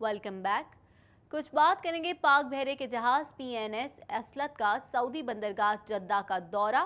Welcome back. कुछ बात करेंगे पाक बहरे के जहाज PNS असलत का सऊदी बंदरगाह जद्दा का दौरा।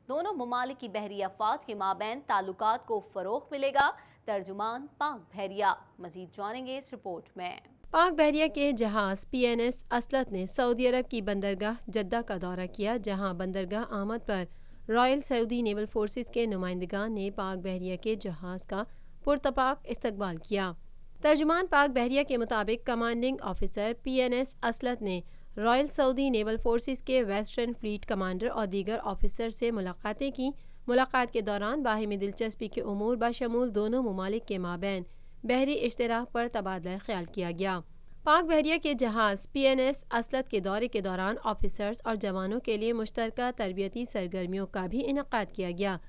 दोनों ममालिक की बहरी अफवाज के माबैन ताल्लुकात को फरोग मिलेगा। तर्जुमान पाक बहरिया मजीद जानेंगे इस रिपोर्ट में। पाक बहरिया के जहाज PNS असलत ने सऊदी अरब की बंदरगाह जद्दा का दौरा किया, जहां बंदरगाह आमद पर रॉयल सऊदी नेवल फोर्सेस के नुमाइंदगान ने पाक बहरिया के जहाज का पुरतपाक इस्तकबाल किया। तर्जुमान पाक बहरिया के मुताबिक कमांडिंग ऑफिसर PNS असलत ने रॉयल सऊदी नेवल फोर्सेस के वेस्टर्न फ्लीट कमांडर और दीगर ऑफिसर से मुलाकातें की। मुलाकात के दौरान बाहिमी दिलचस्पी के उमूर बशमूल दोनों ममालिक के माबैन बहरी इश्तराक पर तबादला ख्याल किया गया। पाक बहरिया के जहाज PNS असलत के दौरे के दौरान ऑफिसर्स और जवानों के लिए मुश्तरका तरबियती सरगर्मियों का भी इनेकाद किया गया।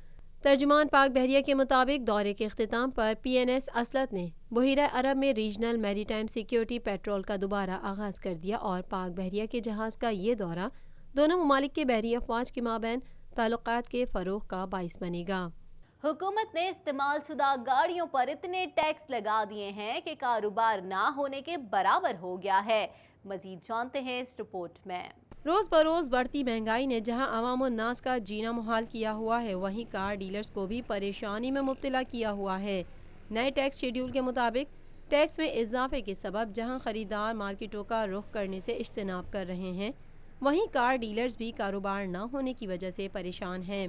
तर्जुमान पाक बहरिया के मुताबिक दौरे के अख्तिताम पर PNS असलत ने बहीरा अरब में रीजनल मैरीटाइम सिक्योरिटी पेट्रोल का दोबारा आगाज़ कर दिया और पाक बहरिया के जहाज़ का ये दौरा दोनों ममालिक के बहरी अफवाज के माबैन ताल्लुकात के फ़रोग का बाइस बनेगा। हुकूमत ने इस्तेमाल शुदा गाड़ियों पर इतने टैक्स लगा दिए हैं कि कारोबार ना होने के बराबर हो गया है। मजीद जानते हैं इस रिपोर्ट में। रोज़ बरोज़ बढ़ती महंगाई ने जहां अवाम और नास का जीना मुहाल किया हुआ है, वहीं कार डीलर्स को भी परेशानी में मुब्तला किया हुआ है। नए टैक्स शेड्यूल के मुताबिक टैक्स में इजाफे के सबब जहां खरीदार मार्केटों का रुख करने से इज्तनाब कर रहे हैं, वहीं कार डीलर्स भी कारोबार न होने की वजह से परेशान हैं।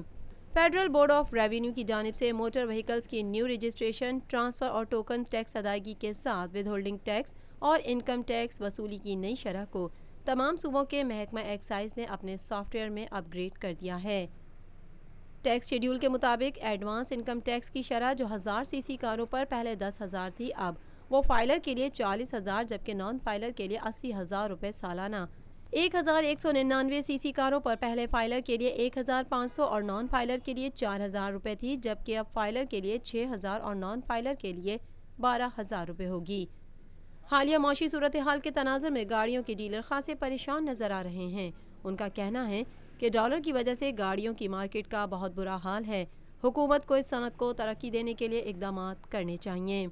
फेडरल बोर्ड ऑफ रेवेन्यू की जानिब से मोटर व्हीकल्स की न्यू रजिस्ट्रेशन, ट्रांसफ़र और टोकन टैक्स अदायगी के साथ विद होल्डिंग टैक्स और इनकम टैक्स वसूली की नई शरह को तमाम सूबों के महकमा एक्साइज ने अपने सॉफ्टवेयर में अपग्रेड कर दिया है। टैक्स शेड्यूल के मुताबिक एडवांस इनकम टैक्स की शरह जो 1000 सीसी कारों पर पहले 10,000 थी, अब वो फाइलर के लिए 40,000 जबकि नॉन फाइलर के लिए 80,000 रुपये सालाना। 1199 सीसी कारों पर पहले फाइलर के लिए 1,500 और नॉन फाइलर के लिए 4,000 रुपये थी, जबकि अब फाइलर के लिए 6,000 और नॉन फाइलर के लिए 12,000 रुपये होगी। हालिया मौशी सूरत हाल के तनाज़ुर में गाड़ियों के डीलर खासे परेशान नजर आ रहे हैं। उनका कहना है कि डॉलर की वजह से गाड़ियों की मार्केट का बहुत बुरा हाल है। हुकूमत को इस सनत को तरक्की देने के लिए इकदाम करने चाहिए।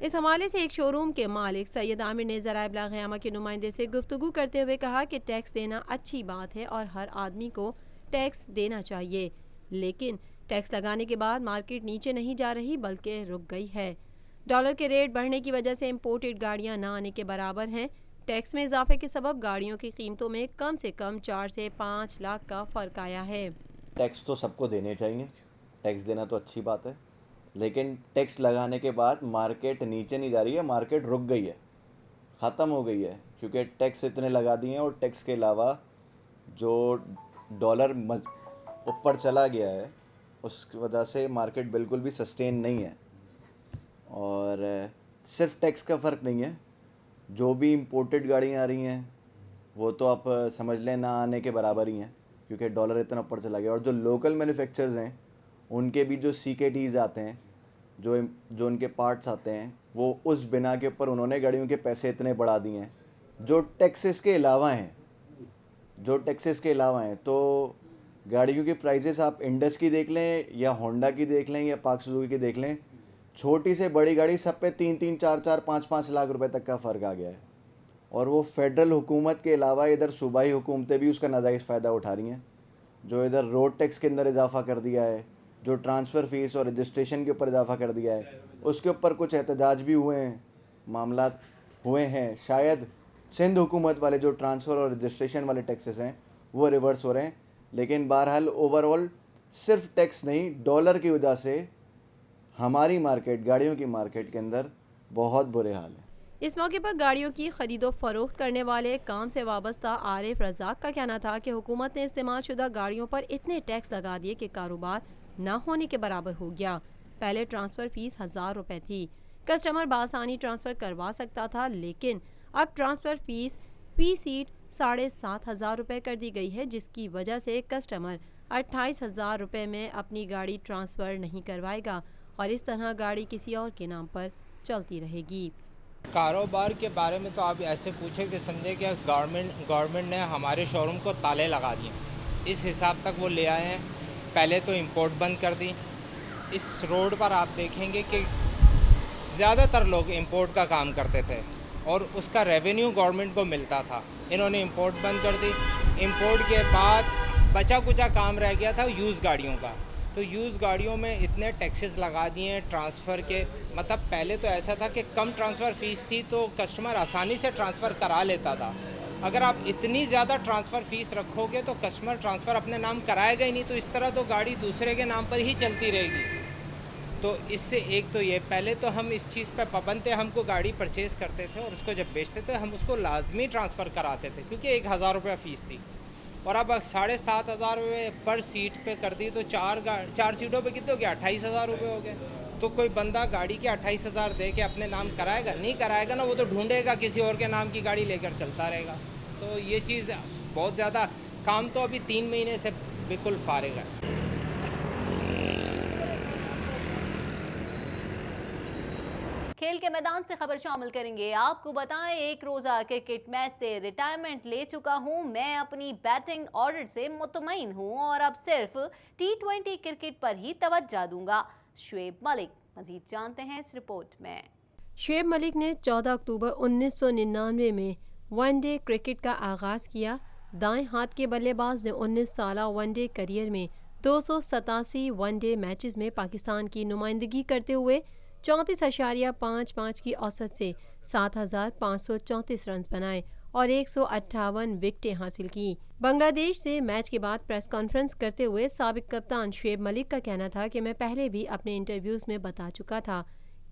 इस हवाले से एक शोरूम के मालिक सैयद आमिर ने ज़राए इब्लाग क़यामा के नुमाइंदे से गुफ्तगू करते हुए कहा कि टैक्स देना अच्छी बात है और हर आदमी को टैक्स देना चाहिए, लेकिन टैक्स लगाने के बाद मार्केट नीचे नहीं जा रही बल्कि रुक गई है। डॉलर के रेट बढ़ने की वजह से इम्पोर्टेड गाड़ियां ना आने के बराबर हैं। टैक्स में इजाफे के सबब गाड़ियों की कीमतों में कम से कम 4 से 5 लाख का फ़र्क आया है। टैक्स तो सबको देने चाहिए, टैक्स देना तो अच्छी बात है, लेकिन टैक्स लगाने के बाद मार्केट नीचे नहीं जा रही है, मार्केट रुक गई है, ख़त्म हो गई है, क्योंकि टैक्स इतने लगा दिए हैं और टैक्स के अलावा जो डॉलर ऊपर चला गया है उसकी वजह से मार्केट बिल्कुल भी सस्टेन नहीं है। और सिर्फ टैक्स का फ़र्क नहीं है, जो भी इम्पोर्टेड गाड़ियाँ आ रही हैं वो तो आप समझ लें ना आने के बराबर ही हैं, क्योंकि डॉलर इतना ऊपर चला गया। और जो लोकल मैन्युफैक्चरर्स हैं उनके भी जो CKTs आते हैं, जो उनके पार्ट्स आते हैं, वो उस बिना के ऊपर उन्होंने गाड़ियों के पैसे इतने बढ़ा दिए हैं जो टैक्सेस के अलावा हैं। तो गाड़ियों की प्राइजेस आप इंडस की देख लें या होंडा की देख लें या पाक सुजुकी की देख लें, छोटी से बड़ी गाड़ी सब पे 3-3, 4-4, 5-5 लाख रुपए तक का फ़र्क आ गया है। और वो फेडरल हुकूमत के अलावा इधर सूबाई हुकूमतें भी उसका नाजायज़ फ़ायदा उठा रही हैं, जो इधर रोड टैक्स के अंदर इजाफ़ा कर दिया है, जो ट्रांसफ़र फ़ीस और रजिस्ट्रेशन के ऊपर इजाफ़ा कर दिया है, उसके ऊपर कुछ एहतजाज भी हुए हैं, मामलात हुए हैं। शायद सिंध हुकूमत वाले जो ट्रांसफ़र और रजिस्ट्रेशन वाले टैक्सेस हैं वो रिवर्स हो रहे हैं, लेकिन बहरहाल ओवरऑल सिर्फ टैक्स नहीं, डॉलर की वजह से हमारी मार्केट, गाड़ियों की मार्केट के अंदर बहुत बुरे हाल है। इस मौके पर गाड़ियों की खरीदो फरोख्त करने वाले काम से वाबस्ता आरिफ रज़ाक का कहना था कि हुकूमत ने इस्तेमाल शुदा गाड़ियों पर इतने टैक्स लगा दिए कि कारोबार न होने के बराबर हो गया। पहले ट्रांसफ़र फ़ीस 1000 रुपये थी, कस्टमर बासानी ट्रांसफ़र करवा सकता था, लेकिन अब ट्रांसफ़र फ़ीस फ़ी सीट 7,500 रुपये कर दी गई है, जिसकी वजह से कस्टमर 28,000 रुपये में अपनी गाड़ी ट्रांसफ़र नहीं करवाएगा और इस तरह गाड़ी किसी और के नाम पर चलती रहेगी। कारोबार के बारे में तो आप ऐसे पूछे कि समझे कि गवर्नमेंट ने हमारे शोरूम को ताले लगा दिए, इस हिसाब तक वो ले आए हैं। पहले तो इंपोर्ट बंद कर दी। इस रोड पर आप देखेंगे कि ज़्यादातर लोग इंपोर्ट का काम करते थे, और उसका रेवेन्यू गवर्नमेंट को मिलता था। इन्होंने इंपोर्ट बंद कर दी। इंपोर्ट के बाद बचा कुचा काम रह गया था यूज़ गाड़ियों का, तो यूज़ गाड़ियों में इतने टैक्सेस लगा दिए हैं ट्रांसफ़र के। मतलब पहले तो ऐसा था कि कम ट्रांसफ़र फ़ीस थी तो कस्टमर आसानी से ट्रांसफ़र करा लेता था। अगर आप इतनी ज़्यादा ट्रांसफ़र फ़ीस रखोगे तो कस्टमर ट्रांसफ़र अपने नाम कराएगा ही नहीं, तो इस तरह तो गाड़ी दूसरे के नाम पर ही चलती रहेगी। तो इससे एक तो ये, पहले तो हम इस चीज़ पे पाबंद थे, हमको गाड़ी परचेज़ करते थे और उसको जब बेचते थे हम उसको लाजमी ट्रांसफ़र कराते थे क्योंकि 1000 रुपये फ़ीस थी। और अब 7,500 रुपये पर सीट पे कर दी तो चार सीटों पे कितने हो गए? 28,000 रुपये हो गए। तो कोई बंदा गाड़ी के 28,000 दे के अपने नाम कराएगा? नहीं कराएगा ना, वो तो ढूंढेगा किसी और के नाम की गाड़ी लेकर चलता रहेगा। तो ये चीज़ बहुत ज़्यादा, काम तो अभी 3 महीने से बिल्कुल फारिग है। खेल के मैदान से खबर शामिल करेंगे। आपको बताएं, एक रोजा क्रिकेट मैच से रिटायरमेंट ले चुका हूं। मैं अपनी बैटिंग ऑर्डर से मुतमईन हूं और अब सिर्फ T20 क्रिकेट पर ही तवज्जो दूंगा। शुएब मलिक, मजीद जानते हैं इस रिपोर्ट में। शुएब मलिक ने 14 अक्टूबर 1999 में वनडे क्रिकेट का आगाज़ किया। दाएं हाथ के बल्लेबाज ने 19 साल वनडे करियर में 287 वनडे मैचेस में पाकिस्तान की नुमाइंदगी करते हुए 34.55 की औसत से 7,534 रन बनाए और 158 विकेटें हासिल की। बांग्लादेश से मैच के बाद प्रेस कॉन्फ्रेंस करते हुए साबिक कप्तान शुएब मलिक का कहना था कि मैं पहले भी अपने इंटरव्यूज़ में बता चुका था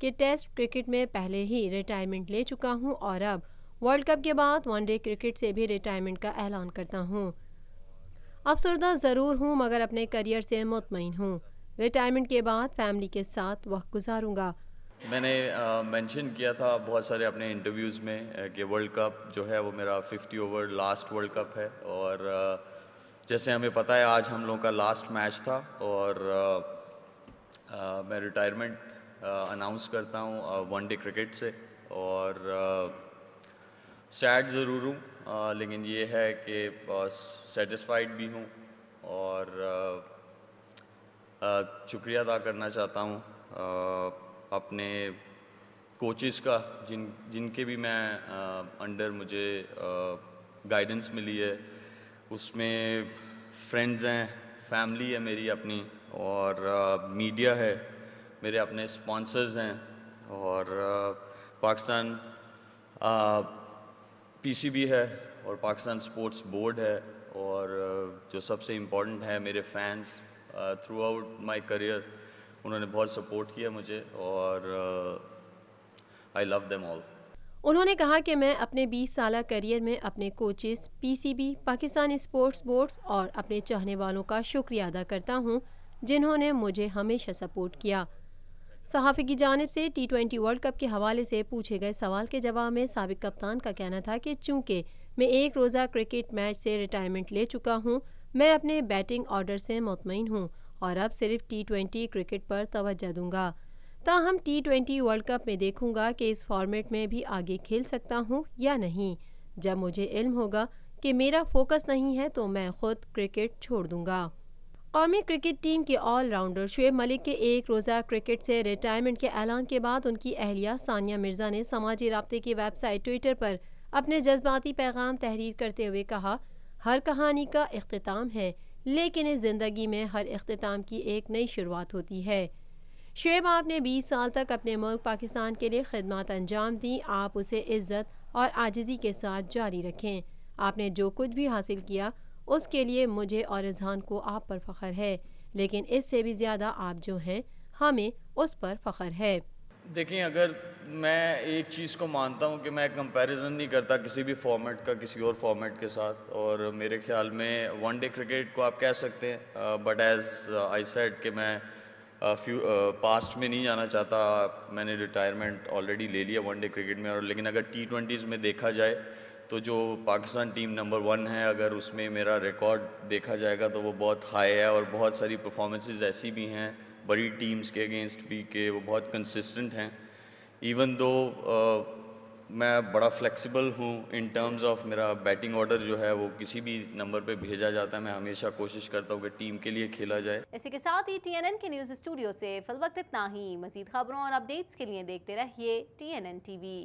कि टेस्ट क्रिकेट में पहले ही रिटायरमेंट ले चुका हूं और अब वर्ल्ड कप के बाद वनडे क्रिकेट से भी रिटायरमेंट का ऐलान करता हूं। अफसरदा ज़रूर हूं मगर अपने करियर से मुतमईन हूं। रिटायरमेंट के बाद फैमिली के साथ वक्त गुजारूंगा। मैंने मेंशन किया था बहुत सारे अपने इंटरव्यूज़ में कि वर्ल्ड कप जो है वो मेरा 50 ओवर लास्ट वर्ल्ड कप है और जैसे हमें पता है आज हम लोगों का लास्ट मैच था और मैं रिटायरमेंट अनाउंस करता हूँ वनडे क्रिकेट से और सैड ज़रूर हूँ लेकिन ये है कि सेटिस्फाइड भी हूँ और शुक्रिया अदा करना चाहता हूँ अपने कोचेस का जिनके भी मैं अंडर मुझे गाइडेंस मिली है। उसमें फ्रेंड्स हैं, फैमिली है मेरी अपनी और मीडिया है, मेरे अपने स्पॉन्सर्स हैं और पाकिस्तान पीसीबी है और पाकिस्तान स्पोर्ट्स बोर्ड है और जो सबसे इम्पोर्टेंट है मेरे fans through out my career, उन्होंने बहुत सपोर्ट किया मुझे और आई लव देम ऑल। उन्होंने कहा कि मैं अपने 20 साल करियर में अपने coaches, PCB, Pakistani sports boards और अपने चाहने वालों का शुक्रिया अदा करता हूं जिन्होंने मुझे हमेशा सपोर्ट किया। सहाफ़ी की जानिब से T20 वर्ल्ड कप के हवाले से पूछे गए सवाल के जवाब में साबिक कप्तान का कहना था कि चूँकि मैं एक रोज़ा क्रिकेट मैच से रिटायरमेंट ले चुका हूँ, मैं अपने बैटिंग ऑर्डर से मुतमईन हूँ और अब सिर्फ T20 क्रिकेट पर तवज्जो दूंगा। ताहम T20 वर्ल्ड कप में देखूंगा कि इस फॉर्मेट में भी आगे खेल सकता हूं या नहीं। जब मुझे इल्म होगा कि मेरा फोकस नहीं है तो मैं खुद क्रिकेट छोड़ दूंगा। कौमी क्रिकेट टीम के ऑलराउंडर शुएब मलिक के एक रोज़ा क्रिकेट से रिटायरमेंट के ऐलान के बाद उनकी अहलिया सानिया मिर्ज़ा ने समाजी राब्ते की वेबसाइट ट्विटर पर अपने जज्बाती पैगाम तहरीर करते हुए कहा, हर कहानी का इख्तिताम है लेकिन इस ज़िंदगी में हर इख्तिताम की एक नई शुरुआत होती है। शुएब, आपने 20 साल तक अपने मुल्क पाकिस्तान के लिए खिदमत अंजाम दी। आप उसे इज़्ज़त और आजिज़ी के साथ जारी रखें। आपने जो कुछ भी हासिल किया उसके लिए मुझे और रिजहान को आप पर फ़ख्र है, लेकिन इससे भी ज़्यादा आप जो हैं हमें उस पर फ़ख्र है। देखिए, अगर मैं एक चीज़ को मानता हूँ कि मैं कंपैरिजन नहीं करता किसी भी फॉर्मेट का किसी और फॉर्मेट के साथ, और मेरे ख्याल में वनडे क्रिकेट को आप कह सकते हैं, बट एज़ आई सेड कि मैं पास्ट में नहीं जाना चाहता। मैंने रिटायरमेंट ऑलरेडी ले लिया वनडे क्रिकेट में, और लेकिन अगर T20s में देखा जाए तो जो पाकिस्तान टीम नंबर 1 है, अगर उसमें मेरा रिकॉर्ड देखा जाएगा तो वो बहुत हाई है, और बहुत सारी परफॉर्मेंसेस ऐसी भी हैं बड़ी टीम्स के अगेंस्ट भी कि वो बहुत कंसिस्टेंट हैं। इवन दो मैं बड़ा फ्लेक्सिबल हूँ इन टर्म्स ऑफ मेरा बैटिंग ऑर्डर जो है वो किसी भी नंबर पे भेजा जाता है। मैं हमेशा कोशिश करता हूँ कि टीम के लिए खेला जाए। इसी के साथ ही TNN के न्यूज़ स्टूडियो से फिल वक्त इतना ही। मज़ीद खबरों और अपडेट्स के लिए देखते रहिए TNN TV।